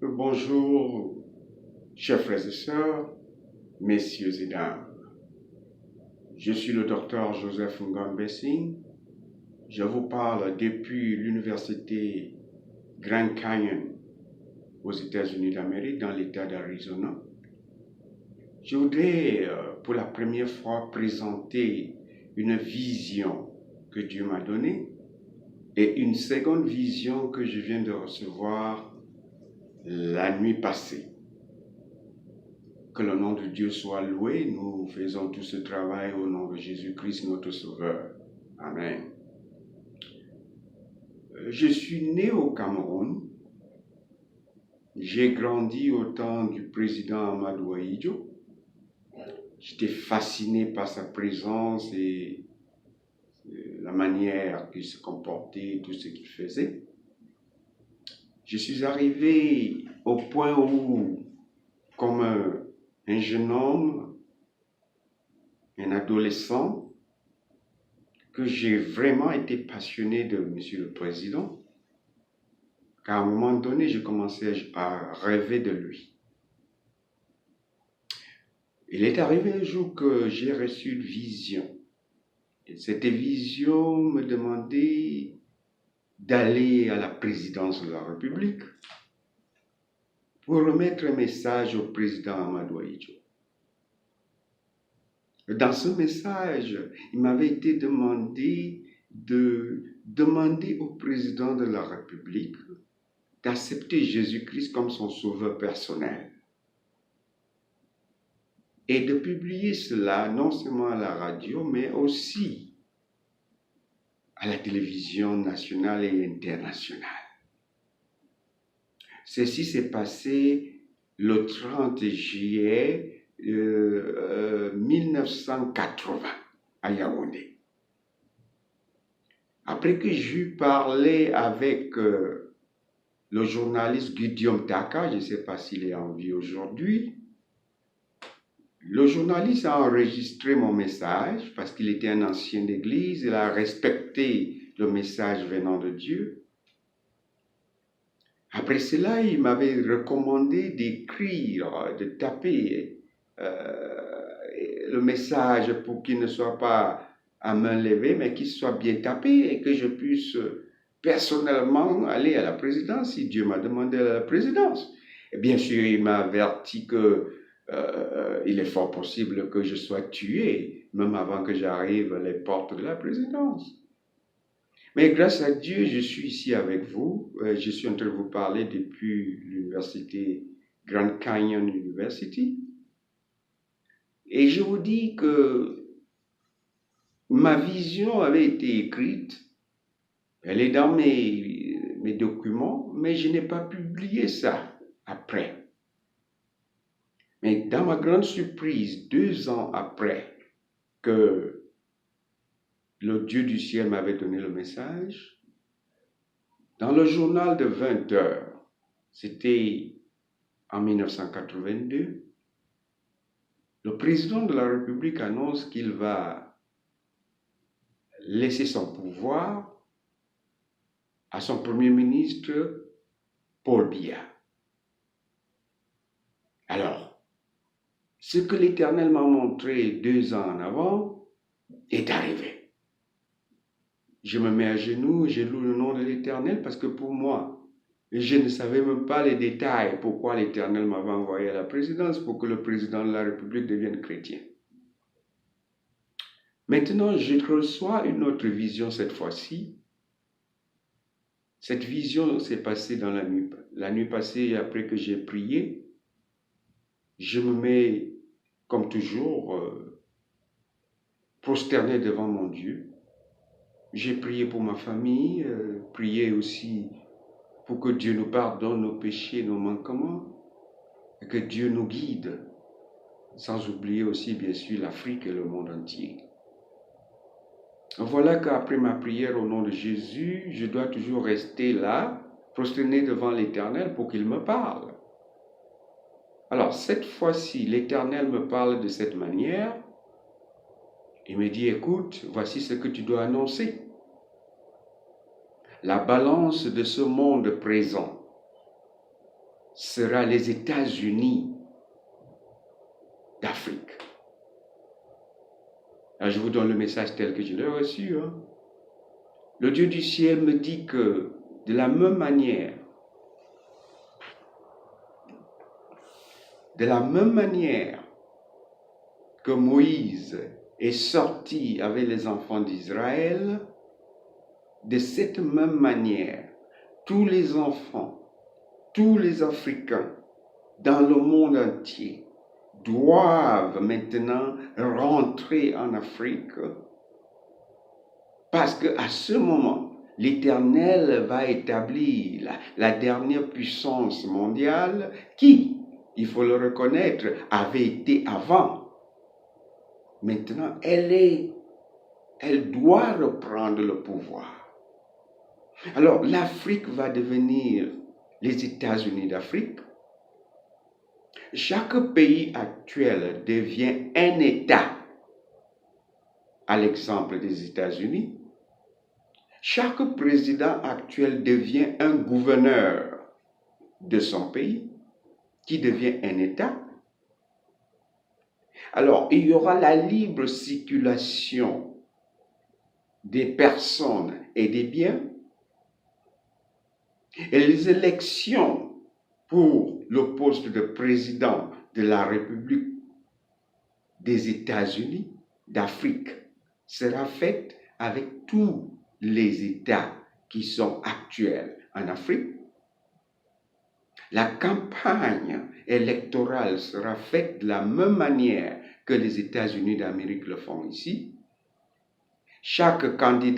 Bonjour, chers frères et sœurs, messieurs et dames. Je suis le docteur Joseph Ngambessing. Je vous parle depuis l'université Grand Canyon aux États-Unis d'Amérique, dans l'État d'Arizona. Je voudrais pour la première fois présenter une vision que Dieu m'a donnée et une seconde vision que je viens de recevoir la nuit passée. Que le nom de Dieu soit loué. Nous faisons tout ce travail au nom de Jésus-Christ, notre Sauveur. Amen. Je suis né au Cameroun. J'ai grandi au temps du président Amadou Ahidjo. J'étais fasciné par sa présence et la manière qu'il se comportait, tout ce qu'il faisait. Je suis arrivé au point où, comme un jeune homme, un adolescent, que j'ai vraiment été passionné de Monsieur le Président, qu'à un moment donné, j'ai commencé à rêver de lui. Il est arrivé un jour que j'ai reçu une vision. Et cette vision me demandait d'aller à la présidence de la République pour remettre un message au président Amadou Ahidjo. Dans ce message, il m'avait été demandé de demander au président de la République d'accepter Jésus-Christ comme son sauveur personnel et de publier cela non seulement à la radio, mais aussi à la télévision nationale et internationale. Ceci s'est passé le 30 juillet 1980 à Yaoundé. Après que j'eus parlé avec le journaliste Guillaume Taka, je ne sais pas s'il est en vie aujourd'hui, le journaliste a enregistré mon message parce qu'il était un ancien d'église, il a respecté le message venant de Dieu. Après cela, il m'avait recommandé d'écrire, de taper le message pour qu'il ne soit pas à main levée, mais qu'il soit bien tapé et que je puisse personnellement aller à la présidence si Dieu m'a demandé à la présidence. Et bien sûr, il m'a averti que il est fort possible que je sois tué, même avant que j'arrive à les portes de la présidence. Mais grâce à Dieu, je suis ici avec vous. Je suis en train de vous parler depuis l'université Grand Canyon University. Et je vous dis que ma vision avait été écrite. Elle est dans mes documents, mais je n'ai pas publié ça après. Mais dans ma grande surprise, 2 ans après que le Dieu du ciel m'avait donné le message, dans le journal de 20 heures, c'était en 1982, le président de la République annonce qu'il va laisser son pouvoir à son premier ministre, Paul Biya. Alors, ce que l'Éternel m'a montré 2 ans en avant est arrivé. Je me mets à genoux, je loue le nom de l'Éternel parce que pour moi, je ne savais même pas les détails pourquoi l'Éternel m'avait envoyé à la présidence pour que le président de la République devienne chrétien. Maintenant, je reçois une autre vision cette fois-ci. Cette vision s'est passée dans la nuit. La nuit passée, après que j'ai prié, je me mets, comme toujours, prosterné devant mon Dieu. J'ai prié pour ma famille, prié aussi pour que Dieu nous pardonne nos péchés, nos manquements, et que Dieu nous guide, sans oublier aussi, bien sûr, l'Afrique et le monde entier. Voilà qu'après ma prière au nom de Jésus, je dois toujours rester là, prosterné devant l'Éternel pour qu'il me parle. Alors, cette fois-ci, l'Éternel me parle de cette manière. Il me dit, écoute, voici ce que tu dois annoncer. La balance de ce monde présent sera les États-Unis d'Afrique. Alors, je vous donne le message tel que je l'ai reçu. Le Dieu du ciel me dit que de la même manière que Moïse est sorti avec les enfants d'Israël, de cette même manière, tous les enfants, tous les Africains dans le monde entier doivent maintenant rentrer en Afrique parce qu'à ce moment, l'Éternel va établir la dernière puissance mondiale qui, il faut le reconnaître, avait été avant. Maintenant, elle doit reprendre le pouvoir. Alors, l'Afrique va devenir les États-Unis d'Afrique. Chaque pays actuel devient un État, à l'exemple des États-Unis. Chaque président actuel devient un gouverneur de son pays, qui devient un État. Alors, il y aura la libre circulation des personnes et des biens, et les élections pour le poste de président de la République des États-Unis d'Afrique sera faite avec tous les États qui sont actuels en Afrique. La campagne électorale sera faite de la même manière que les États-Unis d'Amérique le font ici. Chaque candidat